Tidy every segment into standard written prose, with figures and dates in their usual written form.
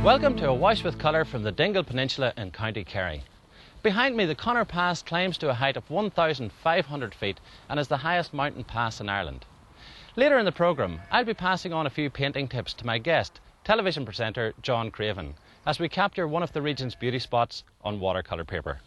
Welcome to A Wash with Colour from the Dingle Peninsula in County Kerry. Behind me, the Connor Pass climbs to a height of 1,500 feet and is the highest mountain pass in Ireland. Later in the programme, I'll be passing on a few painting tips to my guest, television presenter John Craven, as we capture one of the region's beauty spots on watercolour paper.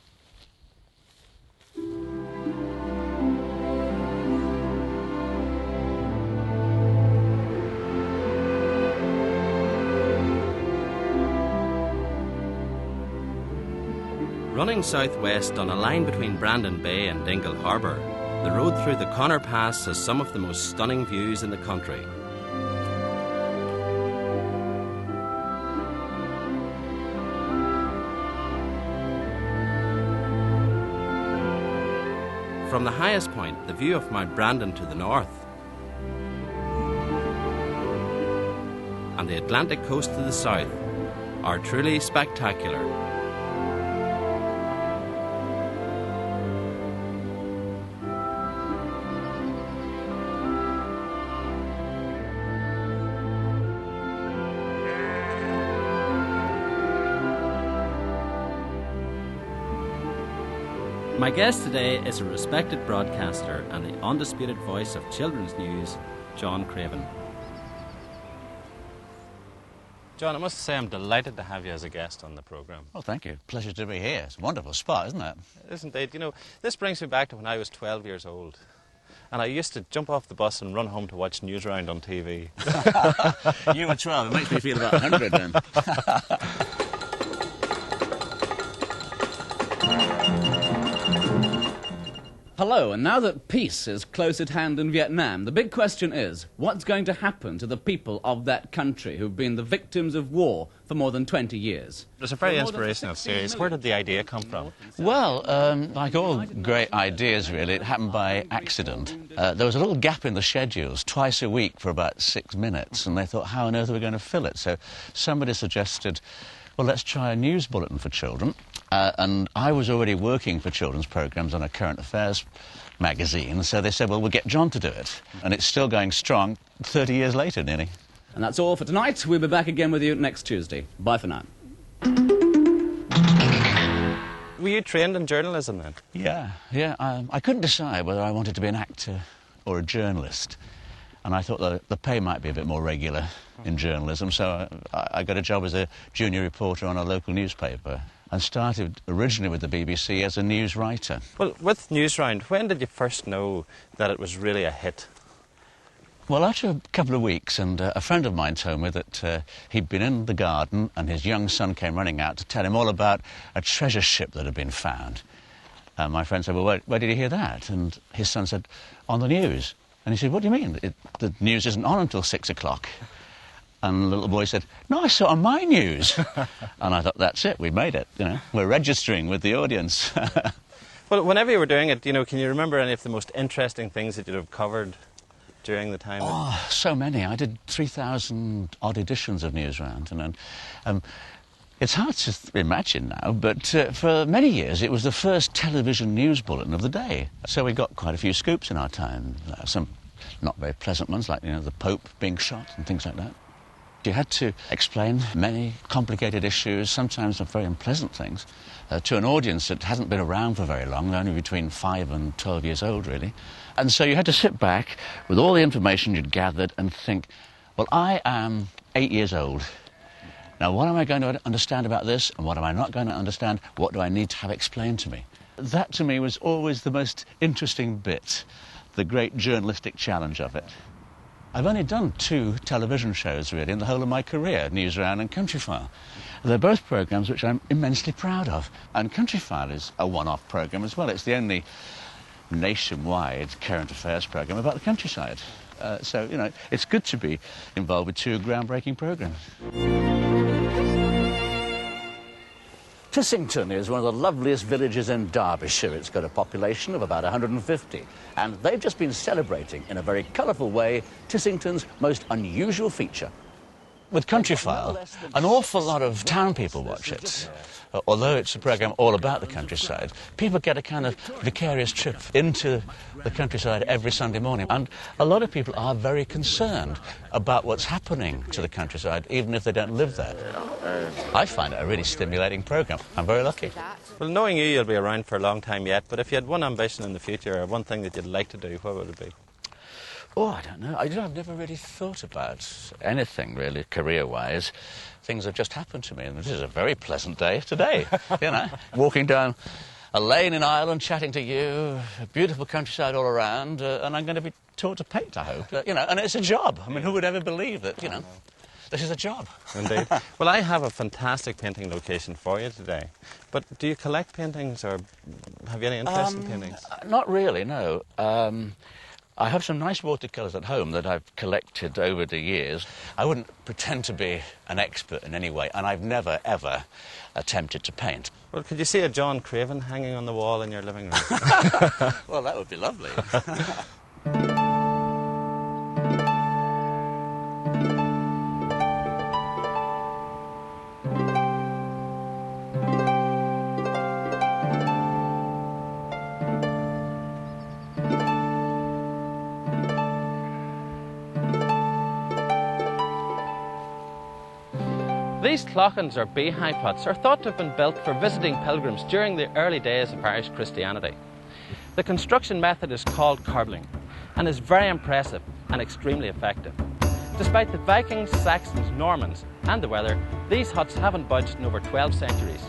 Running southwest on a line between Brandon Bay and Dingle Harbour, the road through the Connor Pass has some of the most stunning views in the country. From the highest point, the view of Mount Brandon to the north and the Atlantic coast to the south are truly spectacular. My guest today is a respected broadcaster and the undisputed voice of children's news, John Craven. John, I must say I'm delighted to have you as a guest on the programme. Oh, thank you. Pleasure to be here. It's a wonderful spot, isn't it? It is indeed. You know, this brings me back to when I was 12 years old. And I used to jump off the bus and run home to watch Newsround on TV. You were 12. It makes me feel about 100 then. Hello, and now that peace is close at hand in Vietnam, the big question is, what's going to happen to the people of that country who've been the victims of war for more than 20 years? It's a very inspirational series. Where did the idea come from? Well, like all great ideas, really, it happened by accident. There was a little gap in the schedules, twice a week for about 6 minutes, and they thought, how on earth are we going to fill it? So somebody suggested, well, let's try a news bulletin for children. And I was already working for children's programmes on a current affairs magazine, so they said, well, we'll get John to do it. And it's still going strong 30 years later, nearly. And that's all for tonight. We'll be back again with you next Tuesday. Bye for now. Were you trained in journalism then? Yeah. I couldn't decide whether I wanted to be an actor or a journalist. And I thought the pay might be a bit more regular in journalism, so I got a job as a junior reporter on a local newspaper and started originally with the BBC as a news writer. Well, with Newsround, when did you first know that it was really a hit? Well, after a couple of weeks, and a friend of mine told me that he'd been in the garden and his young son came running out to tell him all about a treasure ship that had been found. My friend said, well, where did you hear that? And his son said, on the news. And he said, what do you mean? The news isn't on until 6 o'clock. And the little boy said, no, I saw it on my news. And I thought, that's it, we made it, you know. We're registering with the audience. Well, whenever you were doing it, you know, can you remember any of the most interesting things that you'd have covered during the time? Oh, so many. I did 3,000 odd editions of Newsround. And it's hard to imagine now, but for many years it was the first television news bulletin of the day. So we got quite a few scoops in our time. Some not very pleasant ones, like, you know, the Pope being shot and things like that. You had to explain many complicated issues, sometimes very unpleasant things, to an audience that hasn't been around for very long, only between 5 and 12 years old, really. And so you had to sit back with all the information you'd gathered and think, well, I am 8 years old. Now, what am I going to understand about this, and what am I not going to understand? What do I need to have explained to me? That, to me, was always the most interesting bit, the great journalistic challenge of it. I've only done 2 television shows, really, in the whole of my career, Newsround and Countryfile. They're both programmes which I'm immensely proud of. And Countryfile is a one-off programme as well. It's the only nationwide current affairs programme about the countryside. So, you know, it's good to be involved with 2 groundbreaking programmes. Tissington is one of the loveliest villages in Derbyshire. It's got a population of about 150. And they've just been celebrating, in a very colourful way, Tissington's most unusual feature. with Countryfile, an awful lot of town people watch it. Although it's a programme all about the countryside, people get a kind of vicarious trip into the countryside every Sunday morning. And a lot of people are very concerned about what's happening to the countryside, even if they don't live there. I find it a really stimulating programme. I'm very lucky. Well, knowing you'll be around for a long time yet, but if you had one ambition in the future or one thing that you'd like to do, what would it be? Oh, I don't know. I've never really thought about anything, really, career-wise. Things have just happened to me, and this is a very pleasant day today, you know. Walking down a lane in Ireland, chatting to you, a beautiful countryside all around, and I'm going to be taught to paint, I hope. You know, and it's a job. I mean, who would ever believe that, you know, this is a job. Indeed. Well, I have a fantastic painting location for you today. But do you collect paintings, or have you any interest in paintings? Not really, no. I have some nice watercolours at home that I've collected over the years. I wouldn't pretend to be an expert in any way, and I've never, ever attempted to paint. Well, could you see a John Craven hanging on the wall in your living room? Well, that would be lovely. These clochans, or beehive huts, are thought to have been built for visiting pilgrims during the early days of Irish Christianity. The construction method is called corbelling and is very impressive and extremely effective. Despite the Vikings, Saxons, Normans and the weather, these huts haven't budged in over 12 centuries.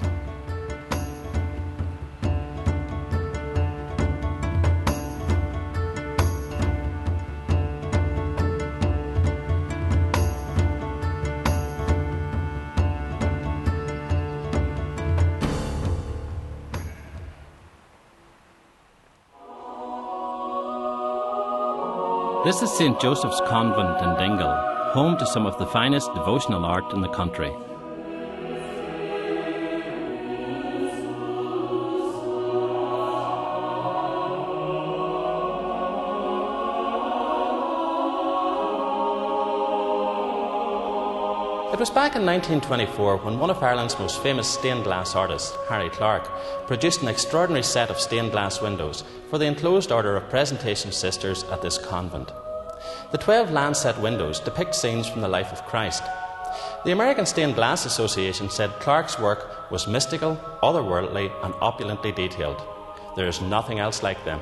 This is St. Joseph's Convent in Dingle, home to some of the finest devotional art in the country. It was back in 1924 when one of Ireland's most famous stained glass artists, Harry Clarke, produced an extraordinary set of stained glass windows for the enclosed order of Presentation Sisters at this convent. The 12 lancet windows depict scenes from the life of Christ. The American Stained Glass Association said Clarke's work was mystical, otherworldly and opulently detailed. There is nothing else like them.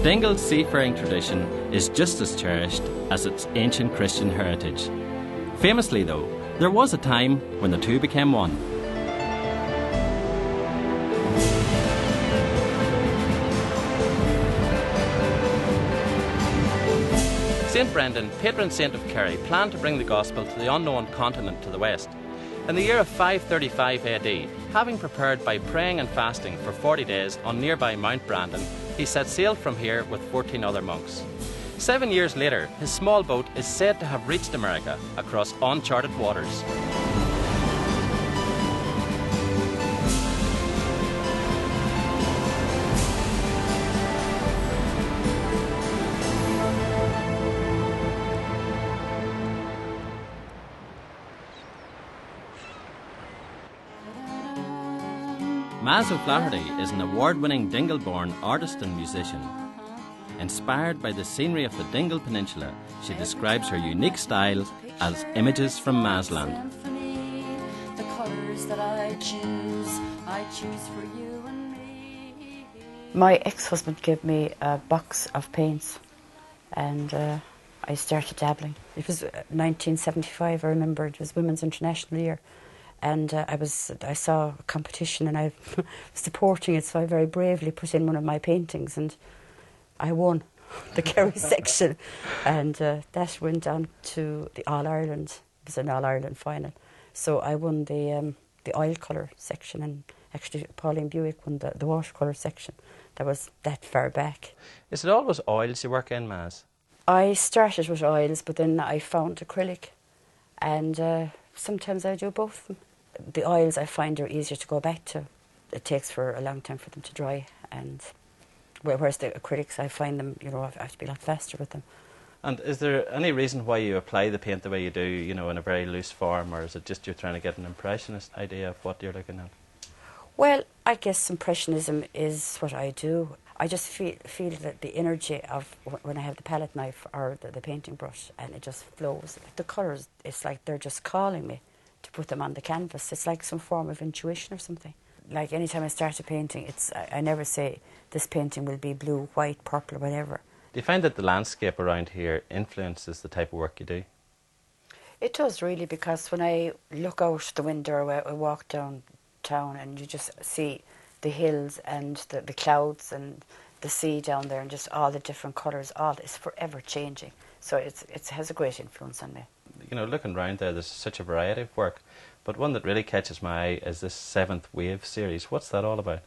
Dingle's seafaring tradition is just as cherished as its ancient Christian heritage. Famously, though, there was a time when the two became one. St. Brendan, patron saint of Kerry, planned to bring the gospel to the unknown continent to the west. In the year of 535 AD, having prepared by praying and fasting for 40 days on nearby Mount Brandon, he set sail from here with 14 other monks. 7 years later, his small boat is said to have reached America across uncharted waters. Maz O'Flaherty is an award-winning Dingle-born artist and musician. Inspired by the scenery of the Dingle Peninsula, she describes her unique style as images from Mazland. The colours that I choose for you and me. My ex-husband gave me a box of paints, and I started dabbling. It was 1975, I remember. It was Women's International Year. And I saw a competition and I was supporting it, so I very bravely put in one of my paintings and I won the Kerry section. And that went on to the All-Ireland. It was an All-Ireland final. So I won the oil colour section, and actually Pauline Buick won the watercolour section. That was that far back. Is it always oils you work in, Maz? I started with oils, but then I found acrylic, and sometimes I do both of them. The oils I find are easier to go back to. It takes for a long time for them to dry, and whereas the acrylics, I find them, I have to be a lot faster with them. And is there any reason why you apply the paint the way you do, in a very loose form, or is it just you're trying to get an impressionist idea of what you're looking at? Well, I guess impressionism is what I do. I just feel that the energy of when I have the palette knife or the painting brush, and it just flows. The colours, it's like they're just calling me to put them on the canvas. It's like some form of intuition or something. Like anytime I start a painting, I never say this painting will be blue, white, purple, or whatever. Do you find that the landscape around here influences the type of work you do? It does really, because when I look out the window or I walk down town and you just see the hills and the clouds and the sea down there and just all the different colours, all is forever changing. So it has a great influence on me. Looking around there's such a variety of work, but one that really catches my eye is this 7th Wave series. What's that all about?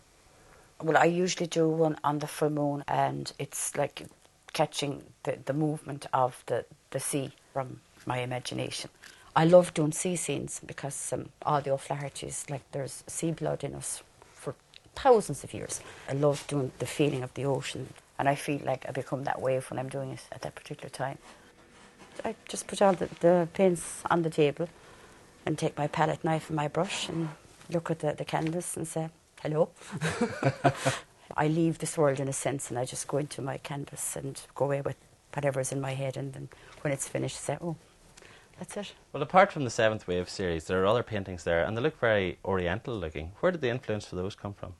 Well, I usually do one on the full moon, and it's like catching the movement of the sea from my imagination. I love doing sea scenes because all the O'Flaherty's, like there's sea blood in us for thousands of years. I love doing the feeling of the ocean, and I feel like I become that wave when I'm doing it at that particular time. I just put all the paints on the table and take my palette knife and my brush and look at the canvas and say, hello. I leave this world in a sense, and I just go into my canvas and go away with whatever's in my head, and then when it's finished, say, oh, that's it. Well, apart from the 7th Wave series, there are other paintings there, and they look very oriental looking. Where did the influence for those come from?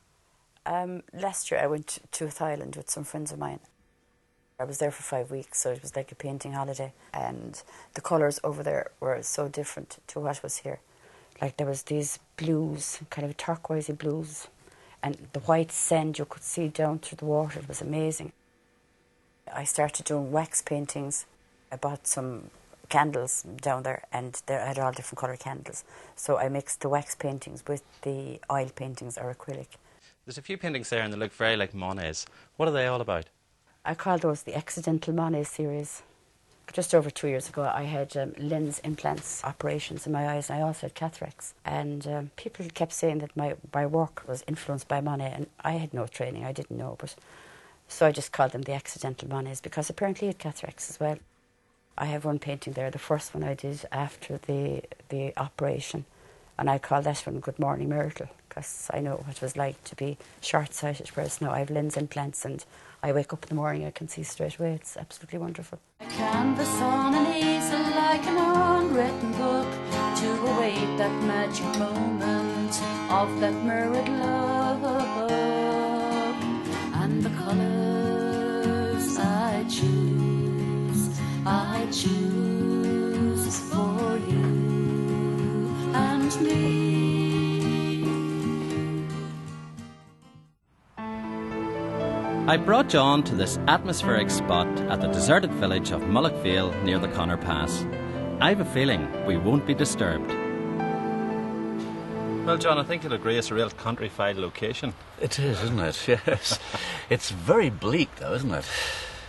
Last year I went to Thailand with some friends of mine. I was there for 5 weeks, so it was like a painting holiday, and the colours over there were so different to what was here. Like there was these blues, kind of turquoisey blues, and the white sand you could see down through the water. It was amazing. I started doing wax paintings. I bought some candles down there, and I had all different colour candles. So I mixed the wax paintings with the oil paintings or acrylic. There's a few paintings there and they look very like Monet's. What are they all about? I call those the Accidental Monet series. Just over 2 years ago, I had lens implants operations in my eyes, and I also had cataracts. And people kept saying that my work was influenced by Monet, and I had no training, I didn't know. So I just called them the Accidental Monets, because apparently he had cataracts as well. I have one painting there, the first one I did after the operation, and I call that one Good Morning Myrtle, because I know what it was like to be short-sighted, whereas now I have lens implants and I wake up in the morning, I can see straight away. It's absolutely wonderful. A canvas on an easel like an unwritten book to await that magic moment of that mirrored love. And the colours I choose for you and me. I brought John to this atmospheric spot at the deserted village of Mullockvale near the Connor Pass. I've a feeling we won't be disturbed. Well, John, I think you'll agree it's a real countrified location. It is, isn't it? Yes. It's very bleak, though, isn't it?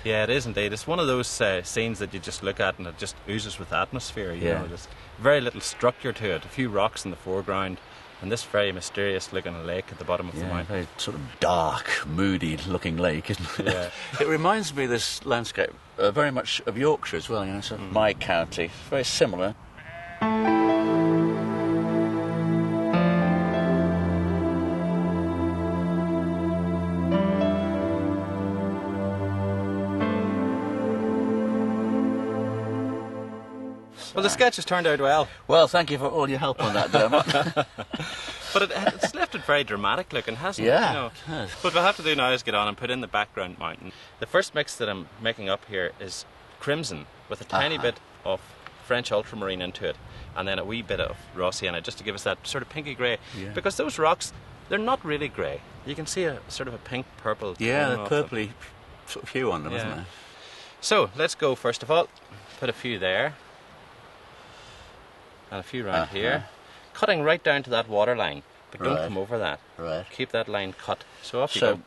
Yeah, it is indeed. It's one of those scenes that you just look at and it just oozes with atmosphere. You know, there's very little structure to it. A few rocks in the foreground, and this very mysterious-looking lake at the bottom of the mountain. Very sort of dark, moody-looking lake, isn't it? Yeah. It reminds me, this landscape, very much of Yorkshire as well, sort of my county. Very similar. Well, the sketch has turned out well. Well, thank you for all your help on that, Dermot. But it's left it very dramatic looking, hasn't it? Yeah, You know? it has. What we'll have to do now is get on and put in the background mountain. The first mix that I'm making up here is crimson with a tiny bit of French ultramarine into it, and then a wee bit of raw sienna just to give us that sort of pinky grey. Yeah. Because those rocks, they're not really grey. You can see a sort of a pink purple. Yeah, tone the off them. purpley sort of hue on them, isn't there? So let's go first of all. Put a few there, and a few round here, cutting right down to that water line, but don't come over that. Right. Keep that line cut. So off you So, go.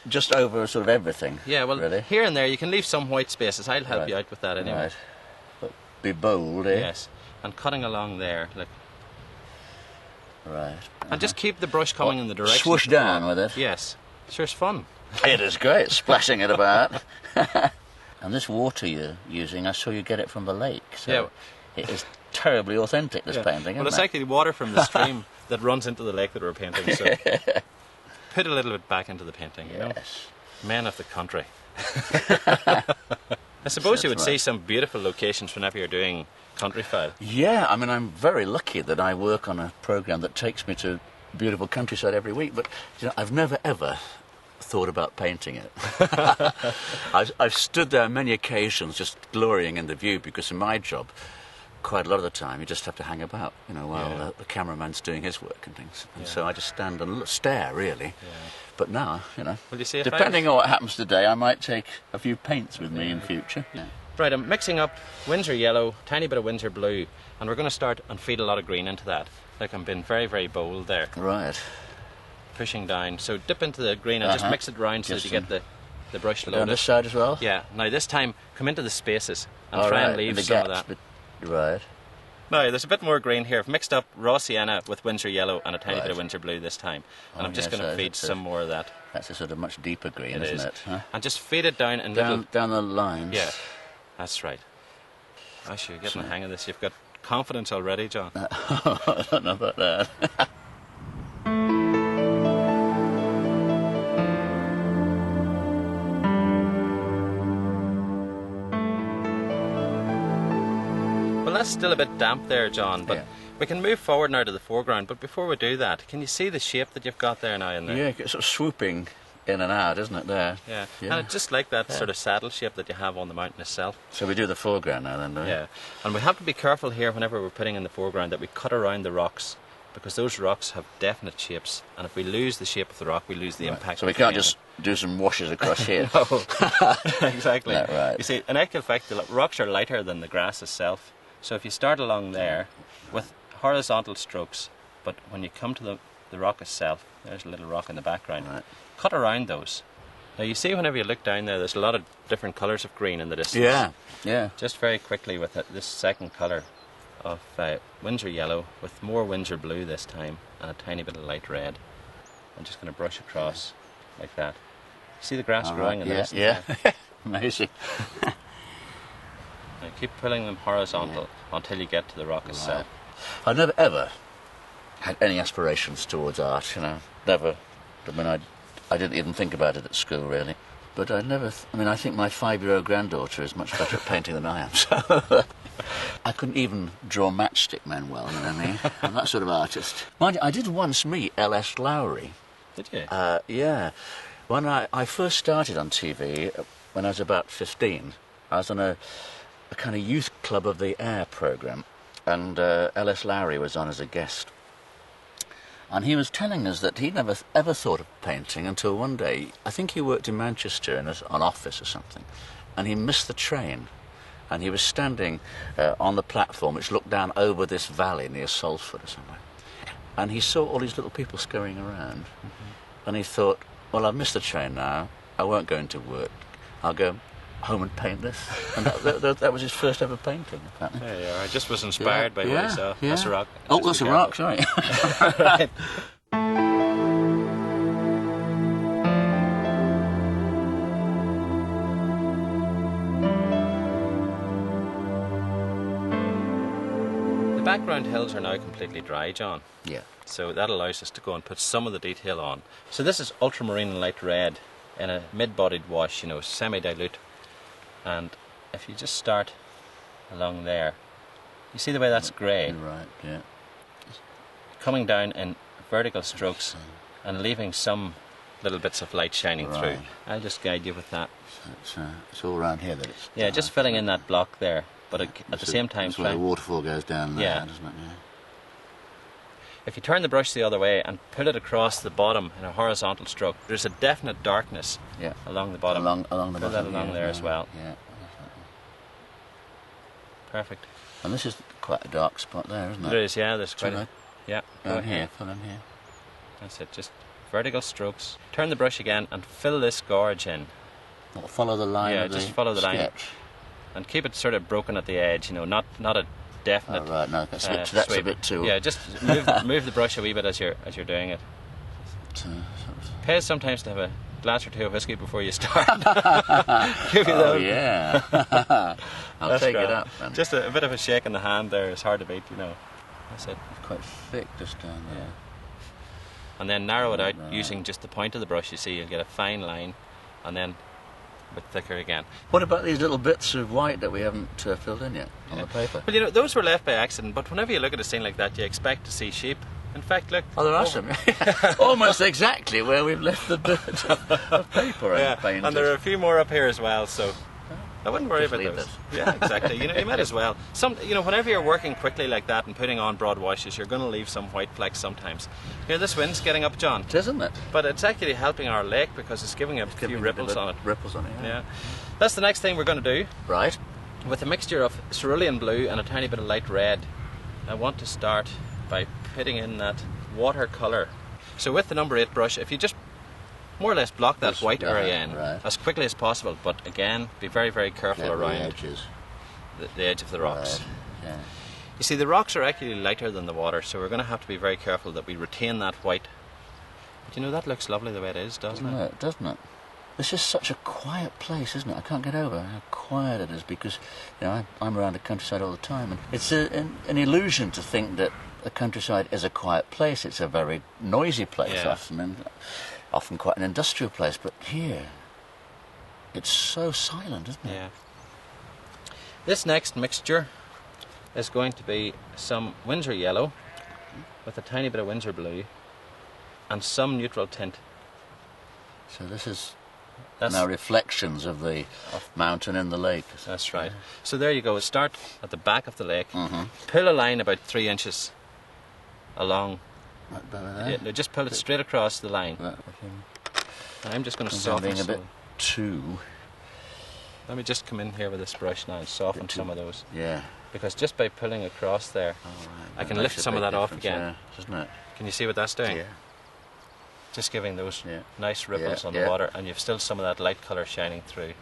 just over sort of everything. Yeah, well, really? here and there you can leave some white spaces. I'll help you out with that anyway. Right. But be bold, eh? Yes, and cutting along there, look. Right. And just keep the brush coming in the direction. Swoosh of the down floor. with it. Yes, sure, it's fun. It is great, splashing it about. And this water you're using, I saw you get it from the lake. So it is terribly authentic, this painting, Well, it's isn't it? actually water from the stream that runs into the lake that we're painting. So put a little bit back into the painting. You know? Yes. Men of the country. I suppose you would see some beautiful locations whenever you're doing country file. Yeah, I mean, I'm very lucky that I work on a programme that takes me to beautiful countryside every week, but you know, I've never ever thought about painting it. I've stood there on many occasions just glorying in the view, because in my job, quite a lot of the time, you just have to hang about, you know, while the cameraman's doing his work and things. And so I just stand and stare, really. Yeah. But now, you know, Well, you see, depending on what happens today, I might take a few paints with me in future. Yeah. Right, I'm mixing up Windsor yellow, tiny bit of Windsor blue, and we're going to start and feed a lot of green into that. Like, I'm being very, very bold there. Right. Pushing down. So dip into the green and just mix it round so that you get the brush loaded. On this side as well? Yeah. Now this time, come into the spaces and try and leave some of that. Right. Now, there's a bit more green here. I've mixed up raw sienna with Windsor yellow and a tiny bit of Windsor blue this time. And I'm just going to feed some more of that. That's a sort of much deeper green, isn't it? Huh? And just feed it down in Down the lines. Yeah, that's right. Actually, you're getting the hang of this. You've got confidence already, John. I don't know about that. Well, that's still a bit damp there, John, but we can move forward now to the foreground. But before we do that, can you see the shape that you've got there now in there? Yeah, it's sort of swooping in and out, isn't it, there? Yeah, and it's just like that sort of saddle shape that you have on the mountain itself. So we do the foreground now, then, don't we? Yeah, and we have to be careful here whenever we're putting in the foreground that we cut around the rocks, because those rocks have definite shapes, and if we lose the shape of the rock, we lose the impact. So we can't just do some washes across here. No, exactly. Right. You see, in actual fact, the rocks are lighter than the grass itself. So if you start along there with horizontal strokes, but when you come to the rock itself, there's a little rock in the background, cut around those. Now you see whenever you look down there, there's a lot of different colours of green in the distance. Yeah, yeah. Just very quickly with this second colour of Windsor yellow with more Windsor blue this time and a tiny bit of light red. I'm just going to brush across like that. See the grass growing in this? Yeah, amazing. Now keep pulling them horizontal until you get to the rock itself. I've never ever had any aspirations towards art, you know. Never. I mean, I didn't even think about it at school, really. But I never... I mean, I think my 5-year-old granddaughter is much better at painting than I am, so... I couldn't even draw matchstick men well, you know what I mean? I'm that sort of artist. Mind you, I did once meet L.S. Lowry. Did you? Yeah. When I first started on TV, when I was about 15, I was on a kind of youth club of the air programme, and L.S. Lowry was on as a guest. And he was telling us that he never ever thought of painting until one day, I think he worked in Manchester in an office or something, and he missed the train. And he was standing on the platform which looked down over this valley near Salford or somewhere. And he saw all these little people scurrying around. And he thought, well, I've missed the train now. I won't go into work. I'll go home and paint this. And that was his first ever painting, apparently. There you are. I just was inspired by what he saw. Yeah. That's a rock. Oh, that's a rock, sorry. Right. The background hills are now completely dry, John. Yeah. So that allows us to go and put some of the detail on. So this is ultramarine and light red in a mid-bodied wash, you know, semi-dilute. And if you just start along there, you see the way that's grey? Right, yeah. Coming down in vertical strokes and leaving some little bits of light shining through. I'll just guide you with that. So it's all around here that it's Yeah, dark, just filling in that block there, but at the same time... That's where the waterfall goes down there, doesn't it? Yeah. If you turn the brush the other way and pull it across the bottom in a horizontal stroke, there's a definite darkness along the bottom. Along the bottom. Pull that along there as well. Yeah. Perfect. And this is quite a dark spot there, isn't it? It is, yeah. There's quite a... Yeah. Down here, fill in here. That's it, just vertical strokes. Turn the brush again and fill this gorge in. Well, follow the line of the just follow the line. sketch. And keep it sort of broken at the edge, you know, not a definite... Oh, right, no, that's a bit too... Yeah, just move the brush a wee bit as you're doing it. Pays sometimes to have a glass or two of whiskey before you start. Give you oh, yeah. I'll take it up. Then. Just a bit of a shake in the hand there is hard to beat, you know. That's it. It's quite thick just down there. Yeah. And then narrow it out using just the point of the brush, you see, you'll get a fine line, and then a bit thicker again. What about these little bits of white that we haven't filled in yet on the paper? Well, you know, those were left by accident, but whenever you look at a scene like that, you expect to see sheep. In fact, look... Oh, there are some. Almost exactly where we've left the bit of paper painted. And there are a few more up here as well, so... I wouldn't worry about those. This. Yeah, exactly. You know, you might as well. Whenever you're working quickly like that and putting on broad washes, you're going to leave some white flecks sometimes. Here, this wind's getting up, John. It is, isn't it? But it's actually helping our lake because it's giving a few ripples on it. Ripples on it, yeah. That's the next thing we're going to do. Right. With a mixture of cerulean blue and a tiny bit of light red, I want to start by putting in that watercolour. So with the number 8 brush, if you just more or less block that white area in as quickly as possible, but again, be very, very careful around the edges. The edge of the rocks. Right. Yeah. You see, the rocks are actually lighter than the water, so we're going to have to be very careful that we retain that white. But you know, that looks lovely the way it is, doesn't it? Doesn't it? It's just such a quiet place, isn't it? I can't get over how quiet it is because, you know, I'm around the countryside all the time, and it's an illusion to think that the countryside is a quiet place. It's a very noisy place often, and often quite an industrial place, but here it's so silent, isn't it? Yeah. This next mixture is going to be some Windsor yellow with a tiny bit of Windsor blue and some neutral tint. So this is now reflections of the mountain in the lake. That's right. So there you go. Start at the back of the lake. Pull a line about 3 inches along. Right there? Yeah, just pull it straight across the line. I'm just going to soften being a bit too... Let me just come in here with this brush now and soften some of those. Yeah. Because just by pulling across there, I can lift some of that off again. Yeah, doesn't it? Can you see what that's doing? Yeah. Just giving those nice ripples on the water, and you've still some of that light colour shining through.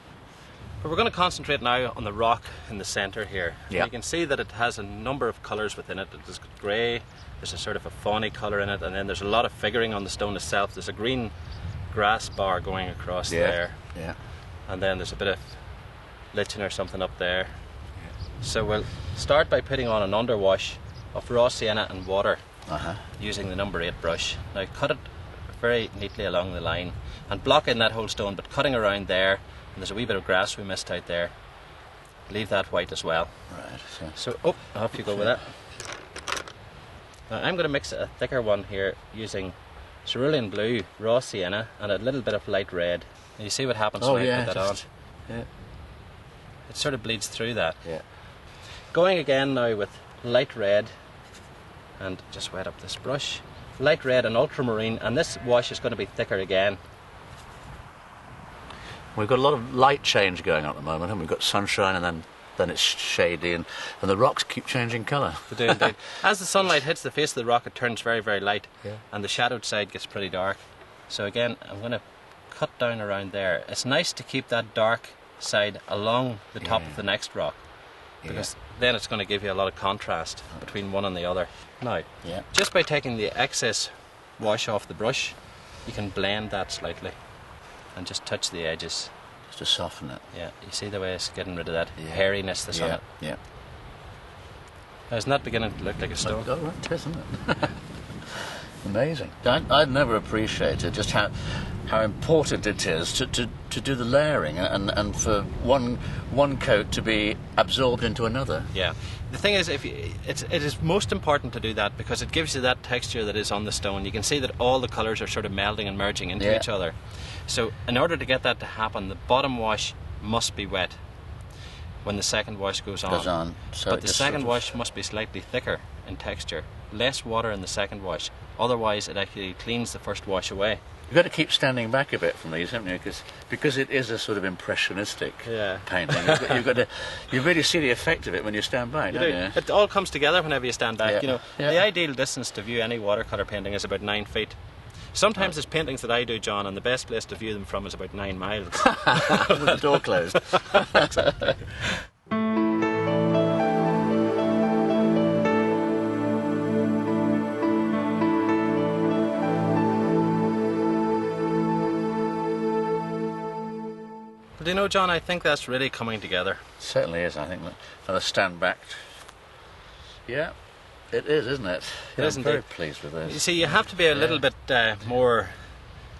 But we're going to concentrate now on the rock in the centre here. Yeah. You can see that it has a number of colours within it. There's grey, there's a sort of a fawny colour in it, and then there's a lot of figuring on the stone itself. There's a green grass bar going across there. Yeah. And then there's a bit of lichen or something up there. So we'll start by putting on an underwash of raw sienna and water using the number 8 brush. Now cut it very neatly along the line and block in that whole stone, but cutting around there, and there's a wee bit of grass we missed out there. Leave that white as well. Right. So off you go with that. Now I'm going to mix a thicker one here using cerulean blue, raw sienna, and a little bit of light red. And you see what happens when I put that on? Yeah. It sort of bleeds through that. Yeah. Going again now with light red, and just wet up this brush. Light red and ultramarine, and this wash is going to be thicker again. We've got a lot of light change going on at the moment, and we've got sunshine, and then it's shady, and the rocks keep changing colour. They do indeed. As the sunlight hits the face of the rock, it turns very, very light, and the shadowed side gets pretty dark. So again, I'm going to cut down around there. It's nice to keep that dark side along the top of the next rock, because then it's going to give you a lot of contrast between one and the other. Now, just by taking the excess wash off the brush, you can blend that slightly and just touch the edges. Just to soften it. Yeah, you see the way it's getting rid of that hairiness that's on it? Yeah. Now, isn't that beginning to look like a stone? Oh, it is, isn't it? Amazing. I'd never appreciated just how how important it is to do the layering and for one coat to be absorbed into another. Yeah. The thing is, it is most important to do that because it gives you that texture that is on the stone. You can see that all the colours are sort of melding and merging into each other. So in order to get that to happen, the bottom wash must be wet when the second wash goes on. But the second wash must be slightly thicker in texture. Less water in the second wash. Otherwise, it actually cleans the first wash away. You've got to keep standing back a bit from these, haven't you? Because it is a sort of impressionistic painting. You really see the effect of it when you stand back, don't you? It all comes together whenever you stand back. The ideal distance to view any watercolour painting is about 9 feet. Sometimes there's paintings that I do, John, and the best place to view them from is about 9 miles. With the door closed. Exactly. Do you know, John, I think that's really coming together. It certainly is, I think. And a stand back. Yeah, it is, isn't it? I'm very pleased with this. You see, you have to be a little bit more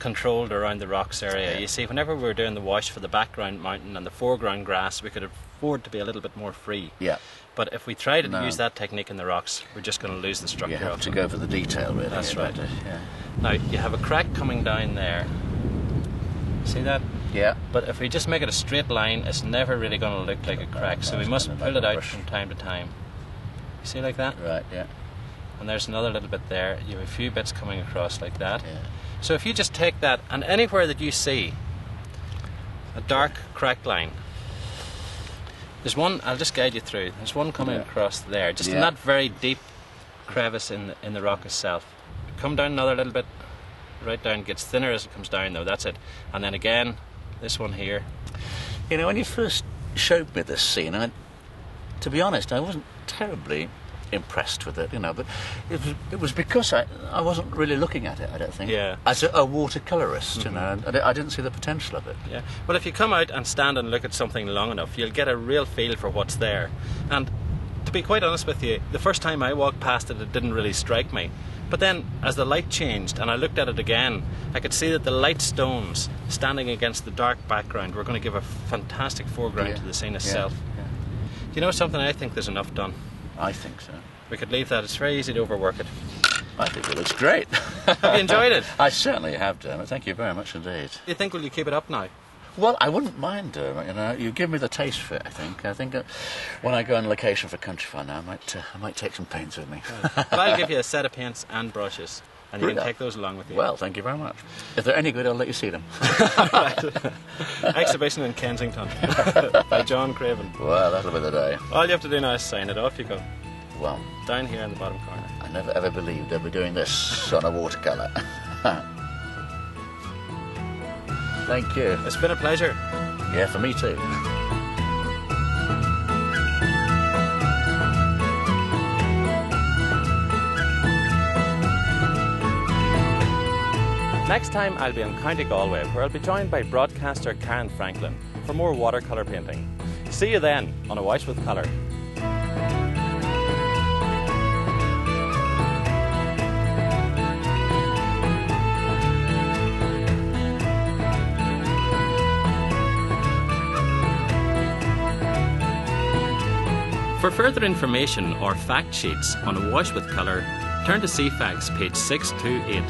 controlled around the rocks area. You see, whenever we were doing the wash for the background mountain and the foreground grass, we could afford to be a little bit more free. Yeah. But if we try to use that technique in the rocks, we're just going to lose the structure. You have to go for the detail, really. That's right. Now, you have a crack coming down there. See that? Yeah. But if we just make it a straight line, it's never really going to look like a crack. So we must pull it out from time to time. You see, like that? Right, yeah. And there's another little bit there. You have a few bits coming across like that. Yeah. So if you just take that, and anywhere that you see a dark crack line, there's one, I'll just guide you through. There's one coming across there, just in that very deep crevice in the rock itself. Come down another little bit, right down, gets thinner as it comes down though, that's it. And then again, this one here. You know, when you first showed me this scene, to be honest, I wasn't terribly impressed with it, but it was because I wasn't really looking at it, I don't think. Yeah. As a watercolourist, and I didn't see the potential of it. Yeah. Well, if you come out and stand and look at something long enough, you'll get a real feel for what's there. And to be quite honest with you, the first time I walked past it, it didn't really strike me. But then, as the light changed and I looked at it again, I could see that the light stones standing against the dark background were going to give a fantastic foreground to the scene itself. Yeah. Do you know something? I think there's enough done. I think so. We could leave that. It's very easy to overwork it. I think it looks great. Have you enjoyed it? I certainly have, Dermot. Thank you very much indeed. Do you think, will you keep it up now? Well, I wouldn't mind, Dermot. You give me the taste for it, I think. I think when I go on location for Country Fun now, I might take some paints with me. Well, I'll give you a set of paints and brushes, and you can take those along with you. Well, thank you very much. If they're any good, I'll let you see them. Exhibition in Kensington by John Craven. Well, that'll be the day. All you have to do now is sign it. Off you go. Well, down here in the bottom corner. I never ever believed I'd be doing this on a watercolour. Thank you. It's been a pleasure. Yeah, for me too. Next time I'll be in County Galway, where I'll be joined by broadcaster Karen Franklin for more watercolour painting. See you then on A Wash with Colour. For further information or fact sheets on A Wash with Colour, turn to CFAX page 628.